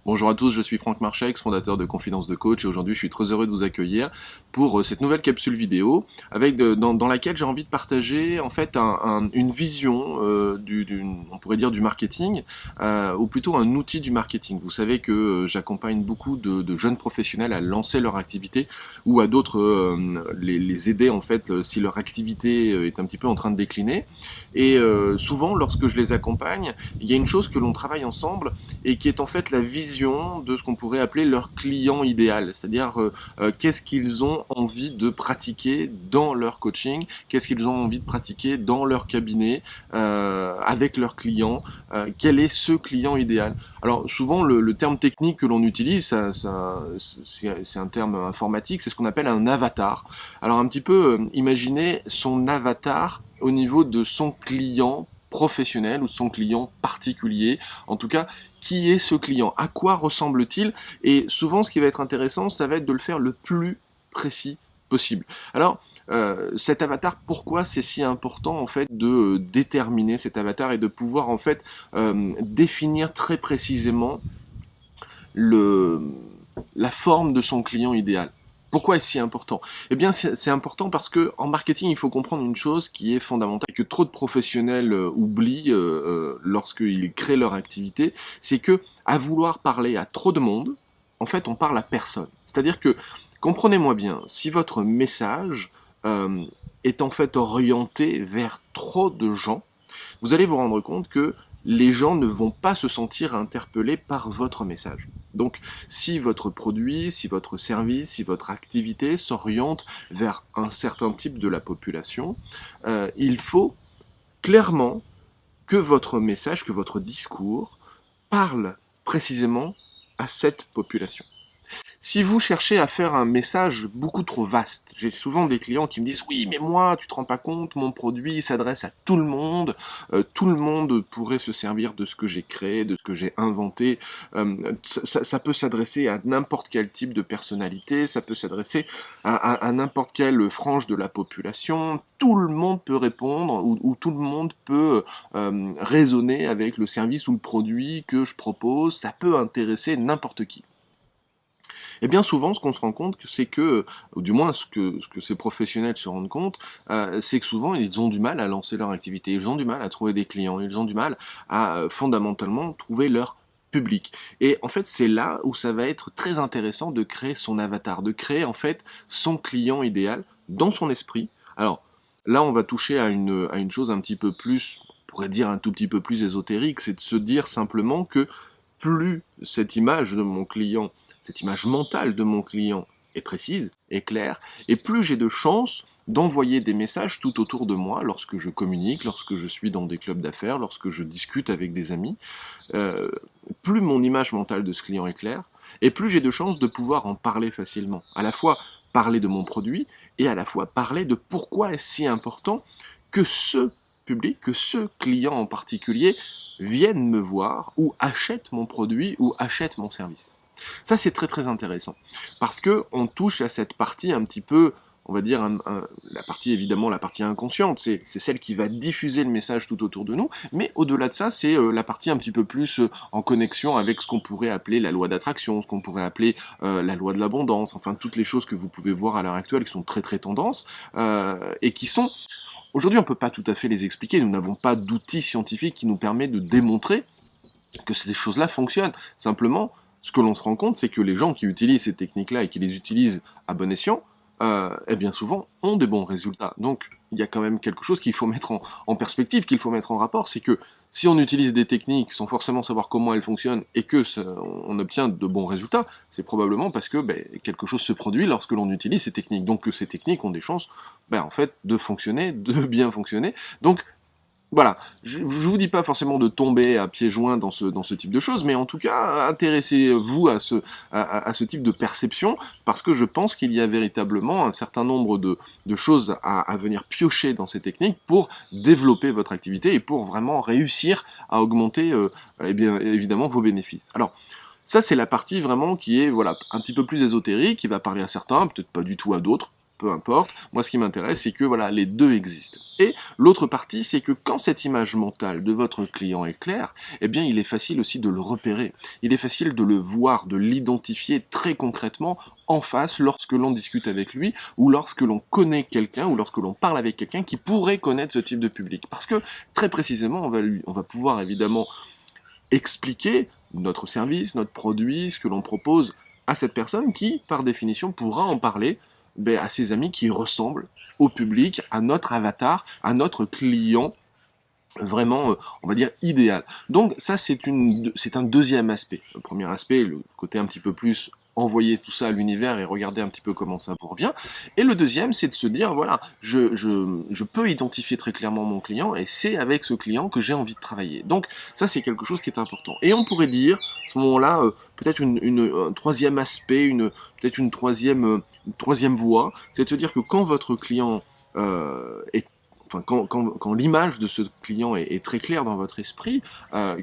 Bonjour à tous, je suis Franck Marchex, fondateur de Confidence de Coach et aujourd'hui je suis très heureux de vous accueillir pour cette nouvelle capsule vidéo dans laquelle j'ai envie de partager en fait une vision on pourrait dire du marketing ou plutôt un outil du marketing. Vous savez que j'accompagne beaucoup de jeunes professionnels à lancer leur activité ou à d'autres les aider en fait si leur activité est un petit peu en train de décliner et souvent lorsque je les accompagne, il y a une chose que l'on travaille ensemble et qui est en fait la vision de ce qu'on pourrait appeler leur client idéal, c'est-à-dire qu'est-ce qu'ils ont envie de pratiquer dans leur coaching, qu'est-ce qu'ils ont envie de pratiquer dans leur cabinet, avec leurs clients, quel est ce client idéal. Alors souvent le terme technique que l'on utilise, c'est un terme informatique, c'est ce qu'on appelle un avatar. Alors un petit peu, imaginez son avatar au niveau de son client professionnel ou son client particulier, en tout cas qui est ce client, à quoi ressemble-t-il, et souvent ce qui va être intéressant, ça va être de le faire le plus précis possible. Alors, cet avatar, pourquoi c'est si important en fait de déterminer cet avatar et de pouvoir en fait définir très précisément le, la forme de son client idéal. Pourquoi est-ce si important? Eh bien, c'est important parce que en marketing, il faut comprendre une chose qui est fondamentale, que trop de professionnels oublient lorsqu'ils créent leur activité, c'est que à vouloir parler à trop de monde, en fait, on parle à personne. C'est-à-dire que, comprenez-moi bien, si votre message euh, est en fait orienté vers trop de gens, vous allez vous rendre compte que les gens ne vont pas se sentir interpellés par votre message. Donc, si votre produit, si votre service, si votre activité s'oriente vers un certain type de la population, il faut clairement que votre message, que votre discours parle précisément à cette population. Si vous cherchez à faire un message beaucoup trop vaste, j'ai souvent des clients qui me disent oui mais moi tu te rends pas compte, mon produit s'adresse à tout le monde pourrait se servir de ce que j'ai créé, de ce que j'ai inventé, ça peut s'adresser à n'importe quel type de personnalité, ça peut s'adresser à n'importe quelle frange de la population, tout le monde peut répondre ou tout le monde peut raisonner avec le service ou le produit que je propose, ça peut intéresser n'importe qui. Et bien souvent, ce qu'on se rend compte, c'est que, ou du moins ce que ces professionnels se rendent compte, c'est que souvent ils ont du mal à lancer leur activité, ils ont du mal à trouver des clients, ils ont du mal à fondamentalement trouver leur public. Et en fait, c'est là où ça va être très intéressant de créer son avatar, de créer en fait son client idéal dans son esprit. Alors là, on va toucher à une chose un petit peu plus, on pourrait dire un tout petit peu plus ésotérique, c'est de se dire simplement que plus cette image de mon client, cette image mentale de mon client est précise, est claire, et plus j'ai de chances d'envoyer des messages tout autour de moi lorsque je communique, lorsque je suis dans des clubs d'affaires, lorsque je discute avec des amis. Euh, Plus mon image mentale de ce client est claire, et plus j'ai de chances de pouvoir en parler facilement. À la fois parler de mon produit, et à la fois parler de pourquoi est-ce si important que ce public, que ce client en particulier vienne me voir ou achète mon produit ou achète mon service. Ça, c'est très très intéressant parce que on touche à cette partie un petit peu, on va dire, la partie évidemment, la partie inconsciente, c'est celle qui va diffuser le message tout autour de nous, mais au-delà de ça, c'est la partie un petit peu plus en connexion avec ce qu'on pourrait appeler la loi d'attraction, ce qu'on pourrait appeler la loi de l'abondance, enfin toutes les choses que vous pouvez voir à l'heure actuelle qui sont très très tendances et qui sont aujourd'hui, on ne peut pas tout à fait les expliquer, nous n'avons pas d'outils scientifiques qui nous permettent de démontrer que ces choses-là fonctionnent. Simplement, ce que l'on se rend compte, c'est que les gens qui utilisent ces techniques-là et qui les utilisent à bon escient, eh bien souvent ont des bons résultats. Donc il y a quand même quelque chose qu'il faut mettre en perspective, qu'il faut mettre en rapport, c'est que si on utilise des techniques sans forcément savoir comment elles fonctionnent et que on obtient de bons résultats, c'est probablement parce que quelque chose se produit lorsque l'on utilise ces techniques. Donc que ces techniques ont des chances en fait de fonctionner, de bien fonctionner. Donc voilà, je vous dis pas forcément de tomber à pieds joints dans ce type de choses, mais en tout cas, intéressez-vous à ce type de perception, parce que je pense qu'il y a véritablement un certain nombre de choses à venir piocher dans ces techniques pour développer votre activité et pour vraiment réussir à augmenter, eh bien, évidemment, vos bénéfices. Alors, ça, c'est la partie vraiment qui est voilà, un petit peu plus ésotérique, qui va parler à certains, peut-être pas du tout à d'autres. peu importe. Moi, ce qui m'intéresse, c'est que voilà, les deux existent. Et l'autre partie, c'est que quand cette image mentale de votre client est claire, eh bien, il est facile aussi de le repérer. Il est facile de le voir, de l'identifier très concrètement en face lorsque l'on discute avec lui ou lorsque l'on connaît quelqu'un ou lorsque l'on parle avec quelqu'un qui pourrait connaître ce type de public. Parce que très précisément, on va pouvoir évidemment expliquer notre service, notre produit, ce que l'on propose à cette personne qui, par définition, pourra en parler à ses amis qui ressemblent au public, à notre avatar, à notre client vraiment, on va dire, idéal. Donc ça, c'est un deuxième aspect. Le premier aspect, le côté un petit peu plus envoyer tout ça à l'univers et regarder un petit peu comment ça vous revient. Et le deuxième, c'est de se dire, voilà, je peux identifier très clairement mon client et c'est avec ce client que j'ai envie de travailler. Donc ça, c'est quelque chose qui est important. Et on pourrait dire, à ce moment-là, peut-être un troisième aspect, peut-être une troisième voie, c'est de se dire que quand votre client est quand l'image de ce client est très claire dans votre esprit,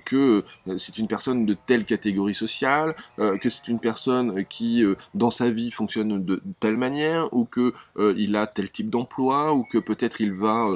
que c'est une personne de telle catégorie sociale, que c'est une personne qui, dans sa vie, fonctionne de telle manière, ou que il a tel type d'emploi, ou que peut-être il va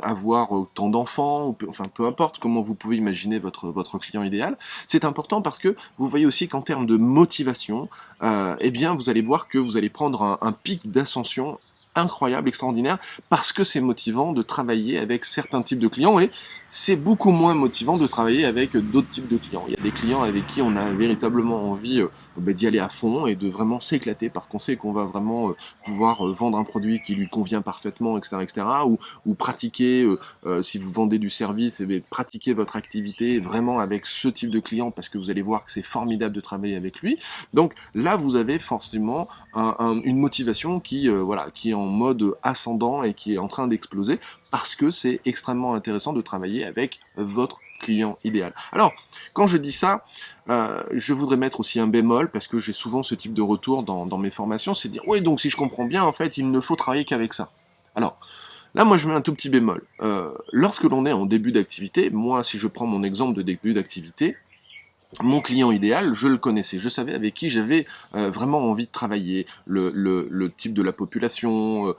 avoir tant d'enfants, enfin peu importe comment vous pouvez imaginer votre client idéal, c'est important parce que vous voyez aussi qu'en termes de motivation, eh bien vous allez voir que vous allez prendre un pic d'ascension incroyable, extraordinaire, parce que c'est motivant de travailler avec certains types de clients et c'est beaucoup moins motivant de travailler avec d'autres types de clients. Il y a des clients avec qui on a véritablement envie d'y aller à fond et de vraiment s'éclater parce qu'on sait qu'on va vraiment pouvoir vendre un produit qui lui convient parfaitement, etc., etc., ou pratiquer, si vous vendez du service, pratiquer votre activité vraiment avec ce type de client parce que vous allez voir que c'est formidable de travailler avec lui. Donc là, vous avez forcément une motivation qui est en mode ascendant et qui est en train d'exploser parce que c'est extrêmement intéressant de travailler avec votre client idéal. Alors, quand je dis ça, je voudrais mettre aussi un bémol parce que j'ai souvent ce type de retour dans mes formations, c'est de dire oui, donc si je comprends bien, en fait, il ne faut travailler qu'avec ça. Alors, là, moi, je mets un tout petit bémol. Lorsque l'on est en début d'activité, moi, si je prends mon exemple de début d'activité, mon client idéal, je le connaissais, je savais avec qui j'avais vraiment envie de travailler, le type de la population,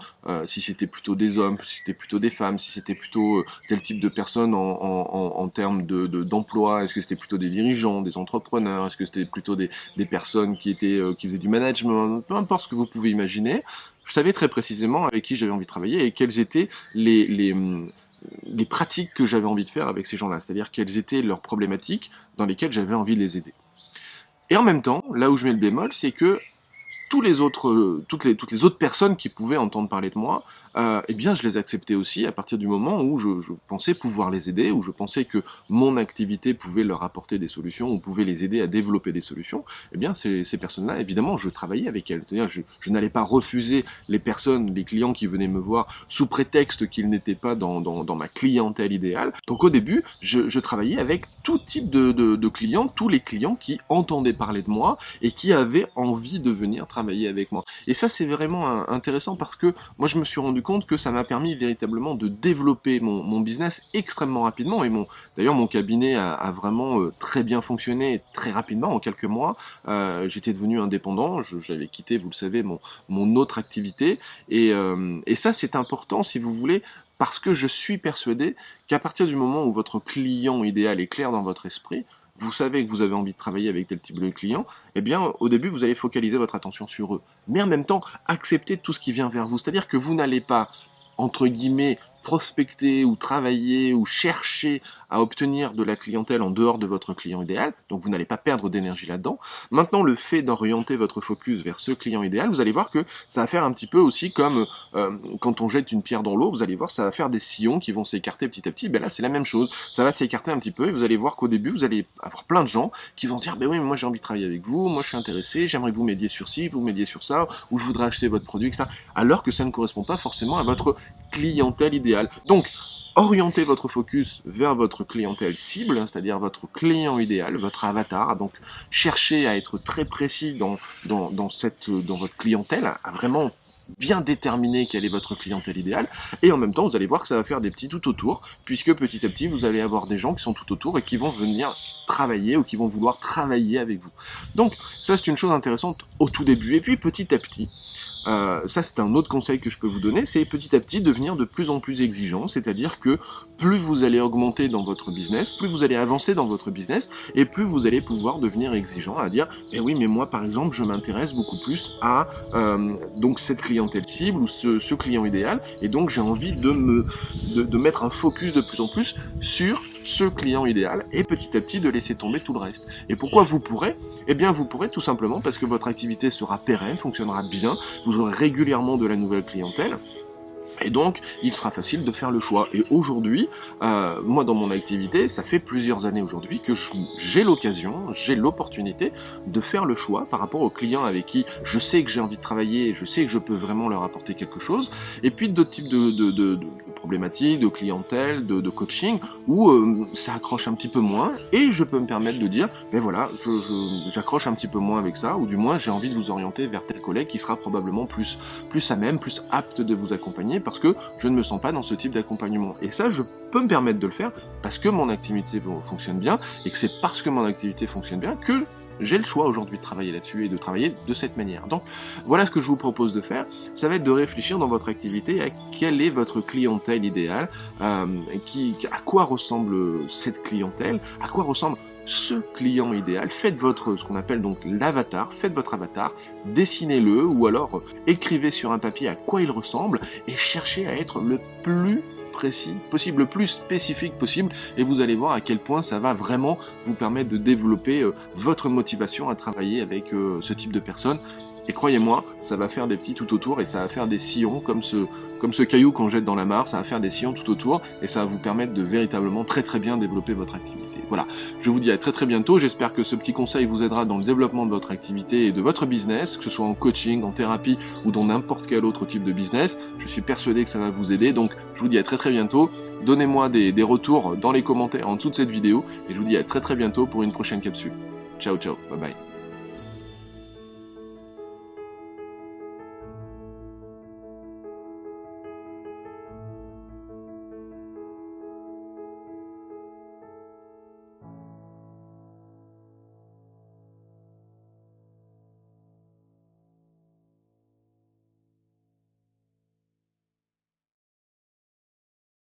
si c'était plutôt des hommes, si c'était plutôt des femmes, si c'était plutôt tel type de personnes en termes d'emploi, est-ce que c'était plutôt des dirigeants, des entrepreneurs, est-ce que c'était plutôt des personnes qui faisaient du management, peu importe ce que vous pouvez imaginer, je savais très précisément avec qui j'avais envie de travailler et quels étaient les pratiques que j'avais envie de faire avec ces gens-là, c'est-à-dire quelles étaient leurs problématiques dans lesquelles j'avais envie de les aider. Et en même temps, là où je mets le bémol, c'est que toutes les autres personnes qui pouvaient entendre parler de moi, eh bien, je les acceptais aussi à partir du moment où je pensais pouvoir les aider, où je pensais que mon activité pouvait leur apporter des solutions, ou pouvait les aider à développer des solutions. Eh bien, ces personnes-là, évidemment, je travaillais avec elles. C'est-à-dire, je n'allais pas refuser les personnes, les clients qui venaient me voir sous prétexte qu'ils n'étaient pas dans ma clientèle idéale. Donc, au début, je travaillais avec tout type de clients, tous les clients qui entendaient parler de moi et qui avaient envie de venir travailler avec moi. Et ça, c'est vraiment intéressant parce que moi, je me suis rendu compte que ça m'a permis véritablement de développer mon business extrêmement rapidement. Et d'ailleurs, mon cabinet a vraiment très bien fonctionné très rapidement, en quelques mois. J'étais devenu indépendant, j'avais quitté, vous le savez, mon autre activité. Et ça, c'est important, si vous voulez, parce que je suis persuadé qu'à partir du moment où votre client idéal est clair dans votre esprit, vous savez que vous avez envie de travailler avec tel type de client, eh bien, au début, vous allez focaliser votre attention sur eux. Mais en même temps, accepter tout ce qui vient vers vous. C'est-à-dire que vous n'allez pas, entre guillemets, prospecter ou travailler ou chercher à obtenir de la clientèle en dehors de votre client idéal, donc vous n'allez pas perdre d'énergie là-dedans. Maintenant, le fait d'orienter votre focus vers ce client idéal, vous allez voir que ça va faire un petit peu aussi comme quand on jette une pierre dans l'eau, vous allez voir, ça va faire des sillons qui vont s'écarter petit à petit. Ben là, c'est la même chose, ça va s'écarter un petit peu et vous allez voir qu'au début, vous allez avoir plein de gens qui vont dire, ben oui, mais moi j'ai envie de travailler avec vous, moi je suis intéressé, j'aimerais que vous m'aidiez sur ci, vous m'aidiez sur ça, ou je voudrais acheter votre produit, etc. Alors que ça ne correspond pas forcément à votre clientèle idéale. Donc, orientez votre focus vers votre clientèle cible, c'est-à-dire votre client idéal, votre avatar. Donc, cherchez à être très précis dans votre clientèle, à vraiment bien déterminer quelle est votre clientèle idéale, et en même temps, vous allez voir que ça va faire des petits tout autour, puisque petit à petit, vous allez avoir des gens qui sont tout autour et qui vont venir travailler ou qui vont vouloir travailler avec vous. Donc, ça, c'est une chose intéressante au tout début. Et puis, petit à petit, ça c'est un autre conseil que je peux vous donner, c'est petit à petit devenir de plus en plus exigeant, c'est-à-dire que plus vous allez augmenter dans votre business, plus vous allez avancer dans votre business, et plus vous allez pouvoir devenir exigeant à dire, eh oui, mais moi par exemple, je m'intéresse beaucoup plus à donc cette clientèle cible ou ce client idéal, et donc j'ai envie de mettre un focus de plus en plus sur ce client idéal, et petit à petit de laisser tomber tout le reste. Et pourquoi vous pourrez? Eh bien vous pourrez tout simplement parce que votre activité sera pérenne, fonctionnera bien, vous aurez régulièrement de la nouvelle clientèle, et donc, il sera facile de faire le choix. Et aujourd'hui, moi dans mon activité, ça fait plusieurs années aujourd'hui que j'ai l'occasion, j'ai l'opportunité de faire le choix par rapport aux clients avec qui je sais que j'ai envie de travailler, je sais que je peux vraiment leur apporter quelque chose, et puis d'autres types de problématiques, de clientèle, de coaching, où ça accroche un petit peu moins, et je peux me permettre de dire, ben voilà, j'accroche un petit peu moins avec ça, ou du moins j'ai envie de vous orienter vers tel collègue qui sera probablement plus à même, plus apte de vous accompagner, parce que je ne me sens pas dans ce type d'accompagnement. Et ça, je peux me permettre de le faire parce que mon activité fonctionne bien, et que c'est parce que mon activité fonctionne bien que j'ai le choix aujourd'hui de travailler là-dessus et de travailler de cette manière. Donc voilà ce que je vous propose de faire, ça va être de réfléchir dans votre activité à quelle est votre clientèle idéale, à quoi ressemble cette clientèle, à quoi ressemble ce client idéal. Faites ce qu'on appelle donc l'avatar, faites votre avatar, dessinez-le ou alors écrivez sur un papier à quoi il ressemble et cherchez à être le plus précis possible, le plus spécifique possible, et vous allez voir à quel point ça va vraiment vous permettre de développer votre motivation à travailler avec ce type de personnes. Et croyez-moi, ça va faire des petits tout autour, et ça va faire des sillons comme ce caillou qu'on jette dans la mare, ça va faire des sillons tout autour, et ça va vous permettre de véritablement très bien développer votre activité. Voilà, je vous dis à très bientôt, j'espère que ce petit conseil vous aidera dans le développement de votre activité et de votre business, que ce soit en coaching, en thérapie ou dans n'importe quel autre type de business. Je suis persuadé que ça va vous aider, donc je vous dis à très bientôt. Donnez-moi des retours dans les commentaires en dessous de cette vidéo, et je vous dis à très bientôt pour une prochaine capsule. Ciao, bye bye.